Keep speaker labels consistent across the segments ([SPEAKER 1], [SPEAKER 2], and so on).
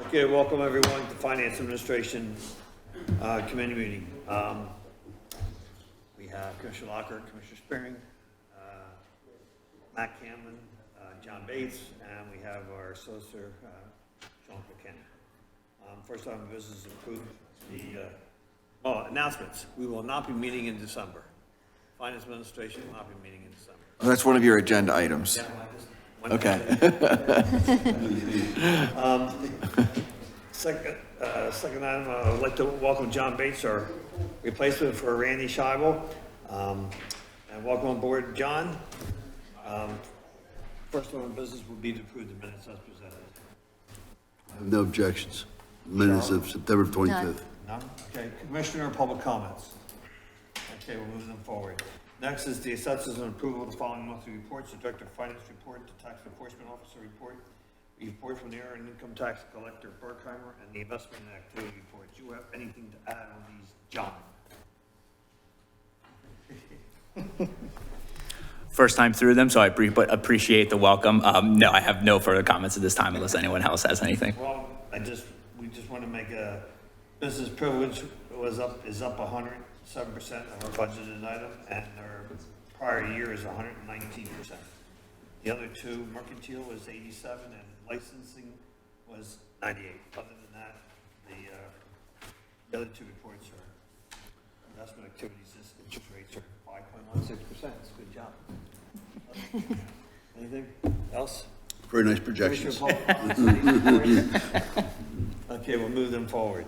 [SPEAKER 1] Okay, welcome everyone to Finance Administration Committee meeting. We have Commissioner Locker, Commissioner Spearing, Matt Cameron, John Bates, and we have our solicitor, Sean McKenna. First item of business is approve the announcements. We will not be meeting in December. Finance Administration will not be meeting in December.
[SPEAKER 2] Oh, that's one of your agenda items.
[SPEAKER 1] Yeah,
[SPEAKER 2] Okay.
[SPEAKER 1] Second item, I'd like to welcome John Bates, our replacement for Randy Scheibel. And welcome on board, John. First order of business will be to approve the minutes as presented.
[SPEAKER 3] I have no objections. Minutes of September 25th.
[SPEAKER 1] None? Okay, Commissioner and public comments. Okay, we'll move them forward. Next is the assessors and approval of the following monthly reports: the Director of Finance report, the Tax Enforcement Officer report, the report from the Earned Income Tax Collector Berkheimer, and the investment and activity report. Do you have anything to add on these, John?
[SPEAKER 4] First time through them, so I appreciate the welcome. No, I have no further comments at this time unless anyone else has anything.
[SPEAKER 1] Well, we just want to make a business privilege is up 107% of our budgeted item, and our prior year is 119%. The other two, mercantile was 87, and licensing was 98. Other than that, the other two reports are investment activities, interest rates are 5.16%. It's a good job. Anything else?
[SPEAKER 3] Very nice projections.
[SPEAKER 1] Okay, we'll move them forward.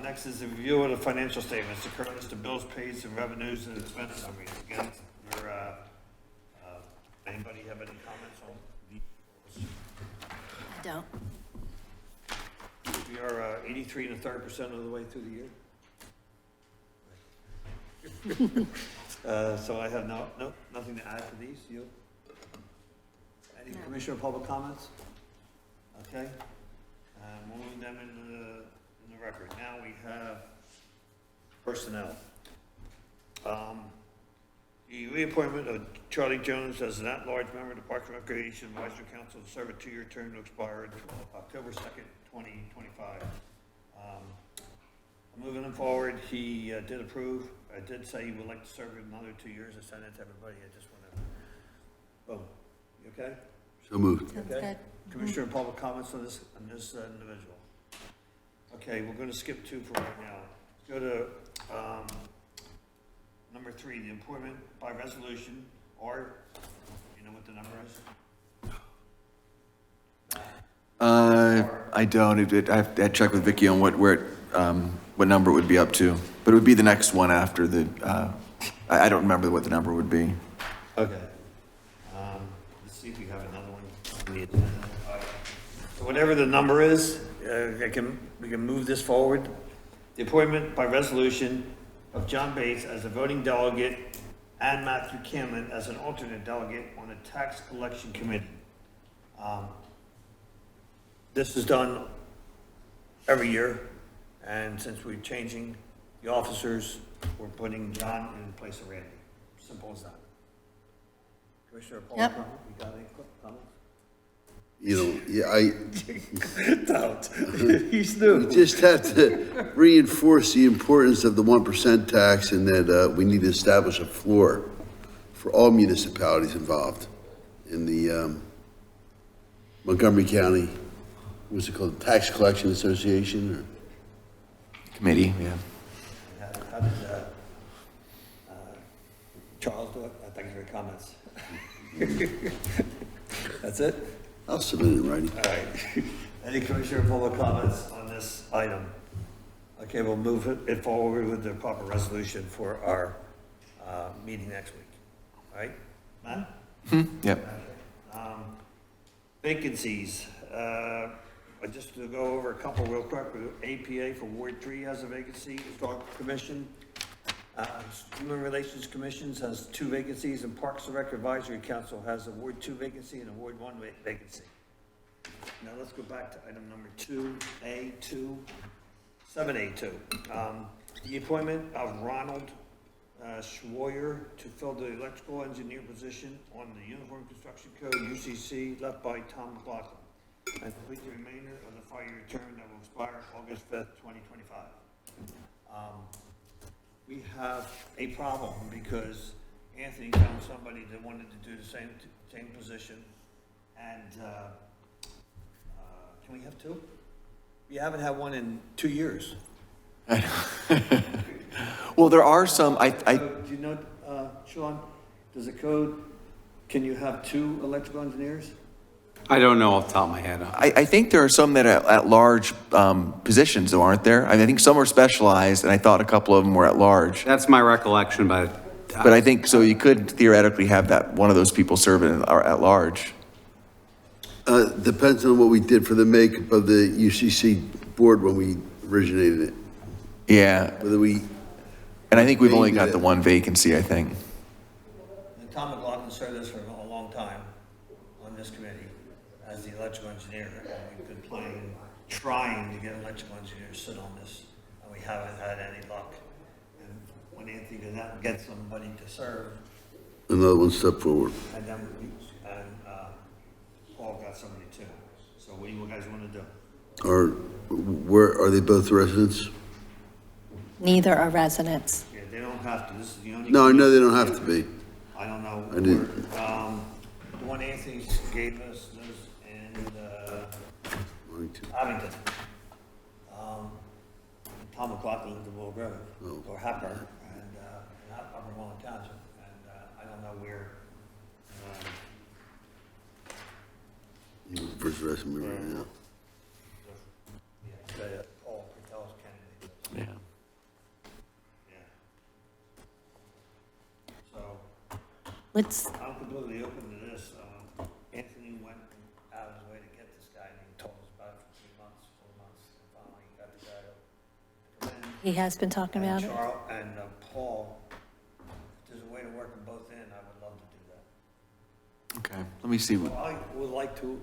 [SPEAKER 1] Next is the review of the financial statements, the current list of bills, pays, and revenues and expense summaries. Again, anybody have any comments on these?
[SPEAKER 5] I don't.
[SPEAKER 1] We are 83 1/3% of the way through the year. So I have nothing to add to these. You? Any Commissioner of Public comments? Okay. We'll move them in the record. Now we have personnel. The reappointment of Charlie Jones as an at-large member of the Parks and Recreation Advisory Council to serve a 2-year term to expire October 2nd, 2025. Moving him forward, he did approve. I did say he would like to serve another 2 years. I sent it to everybody. I just want to. Oh, you okay?
[SPEAKER 3] So moved.
[SPEAKER 5] Sounds
[SPEAKER 1] Okay.
[SPEAKER 5] good.
[SPEAKER 1] Commissioner, public comments on this individual. Okay, we're going to skip 2 for right now. Let's go to number 3, the appointment by resolution, or you know what the number is?
[SPEAKER 2] I don't. I have to check with Vicky on what number it would be up to, but it would be the next one after the. I don't remember what the number would be.
[SPEAKER 1] Okay. Let's see if we have another one on the agenda. So whatever the number is, we can move this forward. The appointment by resolution of John Bates as a voting delegate and Matthew Cameron as an alternate delegate on the Tax Collection Committee. This is done every year, and since we're changing the officers, we're putting John in place of Randy. Simple as that. Commissioner Paul,
[SPEAKER 5] Yep.
[SPEAKER 1] you got any comments?
[SPEAKER 3] Don't.
[SPEAKER 1] He's new.
[SPEAKER 3] We just have to reinforce the importance of the 1% tax, and that we need to establish a floor for all municipalities involved in the Montgomery County, what's it called, Tax Collection Association? Or?
[SPEAKER 2] Committee, yeah.
[SPEAKER 1] How did Charles do it? Thank you for your comments. That's it?
[SPEAKER 3] I'll submit it in writing.
[SPEAKER 1] All right. Any Commissioner public comments on this item? Okay, we'll move it forward with the proper resolution for our meeting next week. All right, Matt?
[SPEAKER 2] Yep.
[SPEAKER 1] Vacancies. Just to go over a couple real quick. APA for Ward 3 has a vacancy. Historical Commission. Human Relations Commissions has 2 vacancies, and Parks and Rec Advisory Council has a Ward 2 vacancy and a Ward 1 vacancy. Now let's go back to item number 2A2, 7A2. The appointment of Ronald Schwoyer to fill the electrical engineer position on the Uniform Construction Code, UCC, left by Tom McLaughlin, and complete the remainder of the five-year term that will expire August 5th, 2025. We have a problem because Anthony found somebody that wanted to do the same position. And, can we have two? We haven't had one in 2 years.
[SPEAKER 2] Well, there are some,
[SPEAKER 1] Do you know, Sean, does the code, can you have two electrical engineers?
[SPEAKER 5] I don't know off the top of my head.
[SPEAKER 2] I think there are some that are at large positions, though, aren't there? I mean, I think some are specialized, and I thought a couple of them were at large.
[SPEAKER 5] That's my recollection, but
[SPEAKER 2] But I think, so you could theoretically have that, one of those people serve at large.
[SPEAKER 3] Depends on what we did for the makeup of the UCC board when we originated it.
[SPEAKER 2] Yeah,
[SPEAKER 3] Whether we,
[SPEAKER 2] and I think we've only got
[SPEAKER 3] Maybe
[SPEAKER 2] the
[SPEAKER 3] that-
[SPEAKER 2] one vacancy, I think.
[SPEAKER 1] And Tom McLaughlin served us for a long time on this committee as the electrical engineer. And we've been trying to get an electrical engineer to sit on this, and we haven't had any luck. And when Anthony did not get somebody to serve,
[SPEAKER 3] another one step forward.
[SPEAKER 1] and then, Paul got somebody too. So what do you guys want to do?
[SPEAKER 3] Where, are they both residents?
[SPEAKER 6] Neither are residents.
[SPEAKER 1] Yeah, they don't have to, this is the only.
[SPEAKER 3] No, I know they don't have to be.
[SPEAKER 1] I don't know.
[SPEAKER 3] I didn't.
[SPEAKER 1] The one Anthony gave us was in, Abington. Tom McLaughlin lived in Willow Grove,
[SPEAKER 3] Oh.
[SPEAKER 1] or Happer, and, not Upper Mullen Township, and, I don't know where,
[SPEAKER 3] He was the first resident we were in, yeah.
[SPEAKER 1] Paul Patel's candidate.
[SPEAKER 2] Yeah.
[SPEAKER 1] Yeah. So,
[SPEAKER 6] Let's,
[SPEAKER 1] I'm completely open to this. Anthony went out of his way to get this guy, and he told us about it for 3 months, 4 months, and finally got the guy to come in.
[SPEAKER 6] he has been talking about it.
[SPEAKER 1] Charles and Paul, if there's a way to work them both in, I would love to do that.
[SPEAKER 2] Okay, let me see.
[SPEAKER 1] Well, I would like to,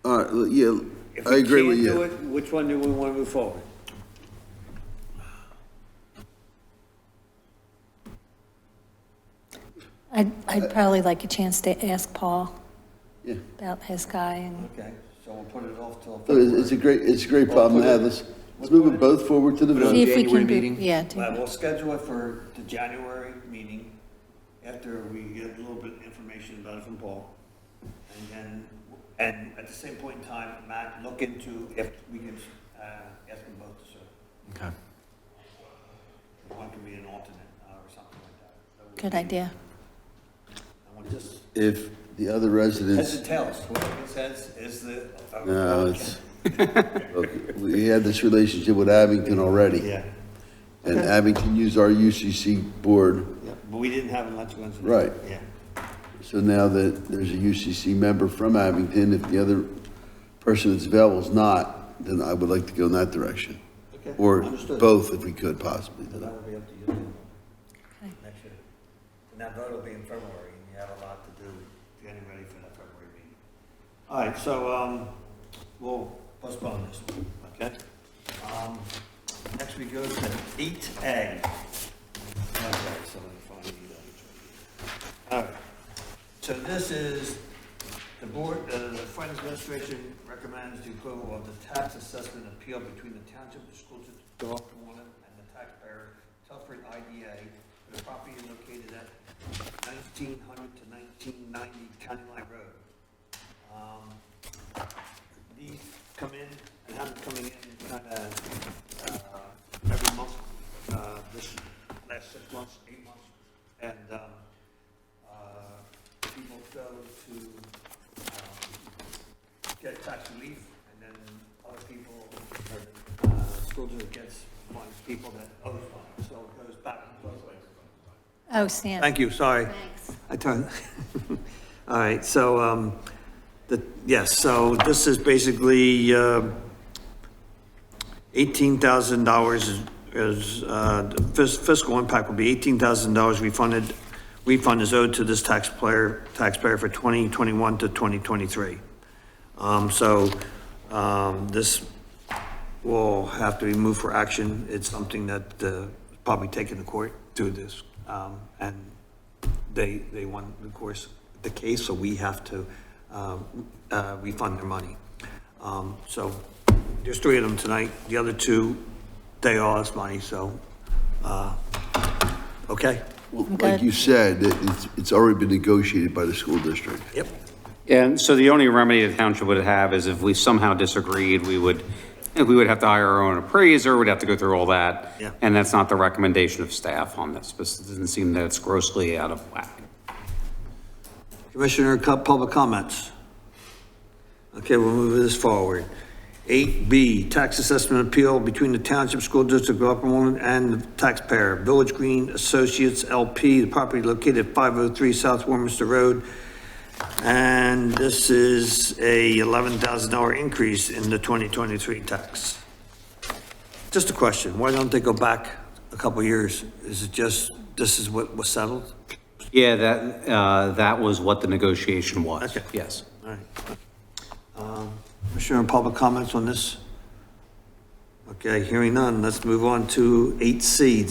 [SPEAKER 3] All right, yeah,
[SPEAKER 1] if
[SPEAKER 3] I
[SPEAKER 1] we
[SPEAKER 3] agree with
[SPEAKER 1] can't do
[SPEAKER 3] you.
[SPEAKER 1] it, which one do we want to move forward?
[SPEAKER 6] I'd probably like a chance to ask Paul
[SPEAKER 3] Yeah.
[SPEAKER 6] about his guy and,
[SPEAKER 1] Okay, so we'll put it off till.
[SPEAKER 3] It's a great problem to have. Let's move it both forward to the
[SPEAKER 2] Put it on
[SPEAKER 3] vote.
[SPEAKER 6] see if we
[SPEAKER 2] January
[SPEAKER 6] can do,
[SPEAKER 2] meeting?
[SPEAKER 6] yeah.
[SPEAKER 1] We'll schedule it for the January meeting after we get a little bit of information about it from Paul. And then, and at the same point in time, Matt, look into if we can, ask them both to serve.
[SPEAKER 2] Okay.
[SPEAKER 1] One can be an alternate, or something like that. That would
[SPEAKER 6] Good
[SPEAKER 1] be-
[SPEAKER 6] idea.
[SPEAKER 1] I want just,
[SPEAKER 3] If the other
[SPEAKER 1] heads
[SPEAKER 3] residents,
[SPEAKER 1] and tails, whoever gets heads is the.
[SPEAKER 3] no, it's, look, we had this relationship with Abington already.
[SPEAKER 1] Yeah,
[SPEAKER 3] And
[SPEAKER 1] Okay.
[SPEAKER 3] Abington used our UCC board.
[SPEAKER 1] yeah, but we didn't have an electrical engineer.
[SPEAKER 3] Right.
[SPEAKER 1] Yeah,
[SPEAKER 3] So now that there's a UCC member from Abington, if the other person that's available is not, then I would like to go in that direction.
[SPEAKER 1] okay.
[SPEAKER 3] Or
[SPEAKER 1] Understood.
[SPEAKER 3] both if we could possibly.
[SPEAKER 1] So that will be up to you next year. And that vote will be in February, and you have a lot to do getting ready for that February meeting. All right, so, we'll postpone this one, okay? Next we go to 8A. Okay, so let me find the, all right. So this is, the board, the Finance Administration recommends the approval of the tax assessment appeal between the township, the school district, North Carolina, and the taxpayer, Telford IDA, for the property located at 1900 to 1990 County Line Road. These come in and have been coming in kind of every month, this last 6 months, 8 months. And people go to get tax relief, and then other people, or school district gets funds, people that owe funds, so it goes back and forth.
[SPEAKER 6] Oh, Stan.
[SPEAKER 1] Thank you, sorry.
[SPEAKER 6] Thanks.
[SPEAKER 1] I turned. All right, so, yes, so this is basically, $18,000 is, the fiscal impact will be $18,000 refund is owed to this taxpayer for 2021 to 2023. This will have to be moved for action. It's something that, probably taken to court through this. And they won, of course, the case, so we have to refund their money. So there's 3 of them tonight. The other 2, they owe us money, so, okay?
[SPEAKER 3] Well,
[SPEAKER 6] I'm
[SPEAKER 3] like
[SPEAKER 6] good.
[SPEAKER 3] you said, it's already been negotiated by the school district.
[SPEAKER 1] Yep.
[SPEAKER 5] And so the only remedy the township would have is if we somehow disagreed, we would have to hire our own appraiser, we'd have to go through all that.
[SPEAKER 1] Yeah.
[SPEAKER 5] And that's not the recommendation of staff on this, but it doesn't seem that it's grossly out of whack.
[SPEAKER 1] Commissioner, public comments. Okay, we'll move this forward. 8B, tax assessment appeal between the Township School District of Upper Moreland and the taxpayer. Village Green Associates LP, the property located at 503 South Warminster Road. And this is a $11,000 increase in the 2023 tax. Just a question, why don't they go back a couple years? Is it just, this is what was settled?
[SPEAKER 5] Yeah, that was what the negotiation was.
[SPEAKER 1] Okay.
[SPEAKER 5] Yes.
[SPEAKER 1] All right. Commissioner, public comments on this? Okay, hearing none, let's move on to 8C,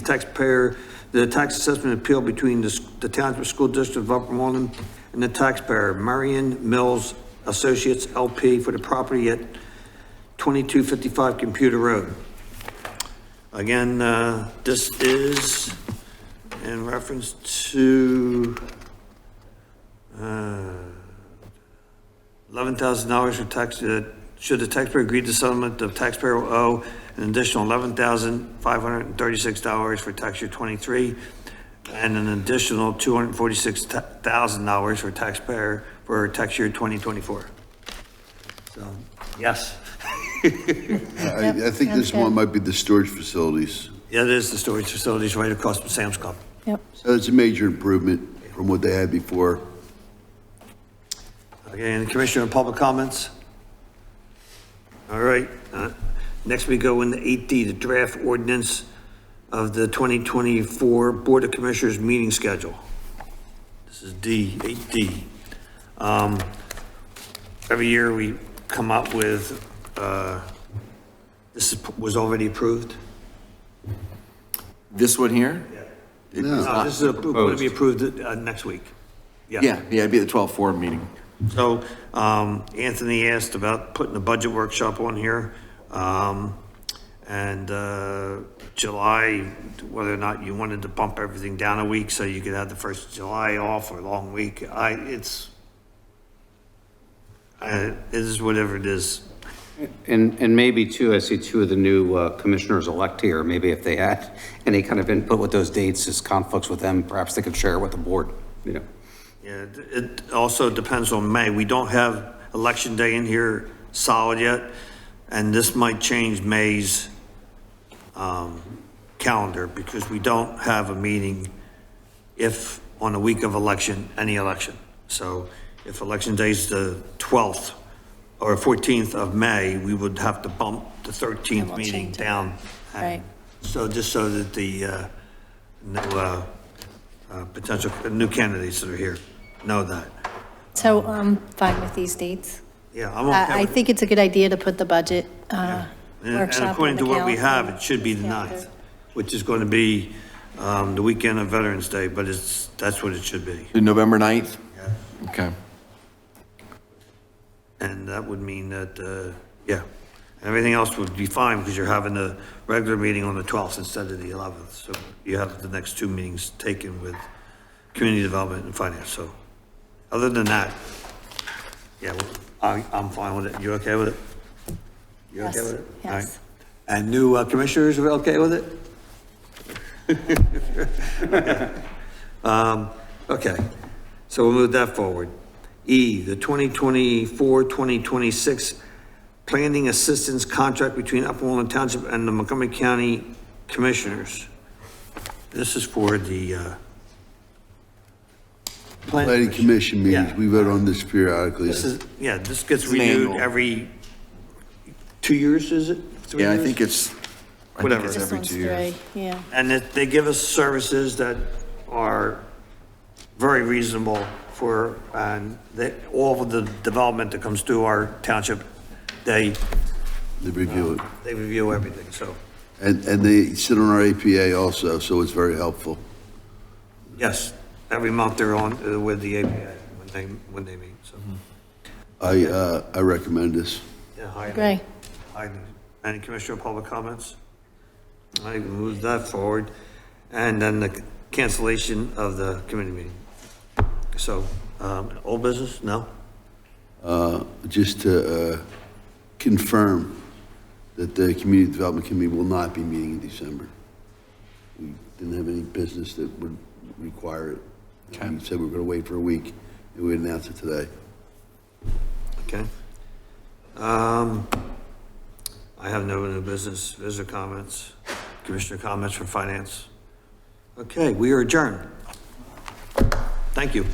[SPEAKER 1] the tax assessment appeal between the Township School District of Upper Moreland and the taxpayer, Marion Mills Associates LP, for the property at 2255 Computer Road. Again, this is in reference to $11,000 for tax, should the taxpayer agree to settlement, the taxpayer will owe an additional $11,536 for tax year 23, and an additional $246,000 for taxpayer for tax year 2024. So, yes.
[SPEAKER 3] I think this one might be the storage facilities.
[SPEAKER 1] Yeah, it is the storage facilities right across from Sam's Club.
[SPEAKER 6] Yep.
[SPEAKER 3] So it's a major improvement from what they had before.
[SPEAKER 1] Okay, and Commissioner, public comments? All right, next we go into 8D, the draft ordinance of the 2024 Board of Commissioners meeting schedule. This is 8D. Every year we come up with, was already approved?
[SPEAKER 2] This one here?
[SPEAKER 1] No, this is going to be approved next week.
[SPEAKER 2] Yeah, it'd be the 12-4 meeting.
[SPEAKER 1] So, Anthony asked about putting a budget workshop on here. And July, whether or not you wanted to bump everything down a week so you could have the 1st of July off or a long week. It is whatever it is.
[SPEAKER 5] And maybe too, I see 2 of the new commissioners elect here, maybe if they had any kind of input with those dates as conflicts with them, perhaps they could share it with the board, you know.
[SPEAKER 1] Yeah, it also depends on May. We don't have election day in here solid yet, and this might change May's calendar because we don't have a meeting if on the week of election, any election. So if election day is the 12th or 14th of May, we would have to bump the 13th
[SPEAKER 6] we'll
[SPEAKER 1] meeting
[SPEAKER 6] change it.
[SPEAKER 1] down.
[SPEAKER 6] Right.
[SPEAKER 1] So just so that the potential new candidates that are here know that.
[SPEAKER 6] So I'm fine with these dates.
[SPEAKER 1] Yeah, I'm okay
[SPEAKER 6] I
[SPEAKER 1] with it.
[SPEAKER 6] think it's a good idea to put the budget
[SPEAKER 1] And
[SPEAKER 6] workshop
[SPEAKER 1] according
[SPEAKER 6] on
[SPEAKER 1] to
[SPEAKER 6] the
[SPEAKER 1] what we have,
[SPEAKER 6] calendar.
[SPEAKER 1] it should be the
[SPEAKER 6] Calendar.
[SPEAKER 1] 9th, which is going to be the weekend of Veterans Day, but that's what it should be.
[SPEAKER 2] November 9th?
[SPEAKER 1] Yeah.
[SPEAKER 2] Okay.
[SPEAKER 1] And that would mean that, yeah, everything else would be fine because you're having the regular meeting on the 12th instead of the 11th. So you have the next 2 meetings taken with community development and finance. So other than that, yeah, I'm fine with it. You okay with it? You okay
[SPEAKER 6] Yes,
[SPEAKER 1] with it? All right.
[SPEAKER 6] yes.
[SPEAKER 1] And new commissioners are okay with it? Okay, so we'll move that forward. E, the 2024-2026 Planning Assistance Contract between Upper Moreland Township and the Montgomery County Commissioners. This is for the
[SPEAKER 3] Planning Commission meetings,
[SPEAKER 1] Yeah.
[SPEAKER 3] we vote on this periodically.
[SPEAKER 1] This is, yeah, this gets
[SPEAKER 2] It's an
[SPEAKER 1] renewed
[SPEAKER 2] annual.
[SPEAKER 1] every 2 years, is it? 3
[SPEAKER 2] Yeah, I
[SPEAKER 1] years?
[SPEAKER 2] think it's
[SPEAKER 1] Whatever.
[SPEAKER 2] it's
[SPEAKER 6] This
[SPEAKER 2] every
[SPEAKER 6] one's
[SPEAKER 2] 2 years.
[SPEAKER 6] 3, yeah.
[SPEAKER 1] And they give us services that are very reasonable for, and all of the development that comes through our township, they
[SPEAKER 3] They review it.
[SPEAKER 1] review everything, so,
[SPEAKER 3] And they sit on our APA also, so it's very helpful.
[SPEAKER 1] yes, every month they're on with the APA when they meet, so.
[SPEAKER 3] I recommend this.
[SPEAKER 1] Yeah, hire them.
[SPEAKER 6] Great.
[SPEAKER 1] Any commissioner public comments? I move that forward. And then the cancellation of the committee meeting. So, old business? No?
[SPEAKER 3] Just to confirm that the Community Development Committee will not be meeting in December. We didn't have any business that would require it.
[SPEAKER 2] Okay.
[SPEAKER 3] We said we were going to wait for a week, and we announced it today.
[SPEAKER 1] Okay. I have no new business, visitor comments, commissioner comments for finance. Okay, we are adjourned. Thank you.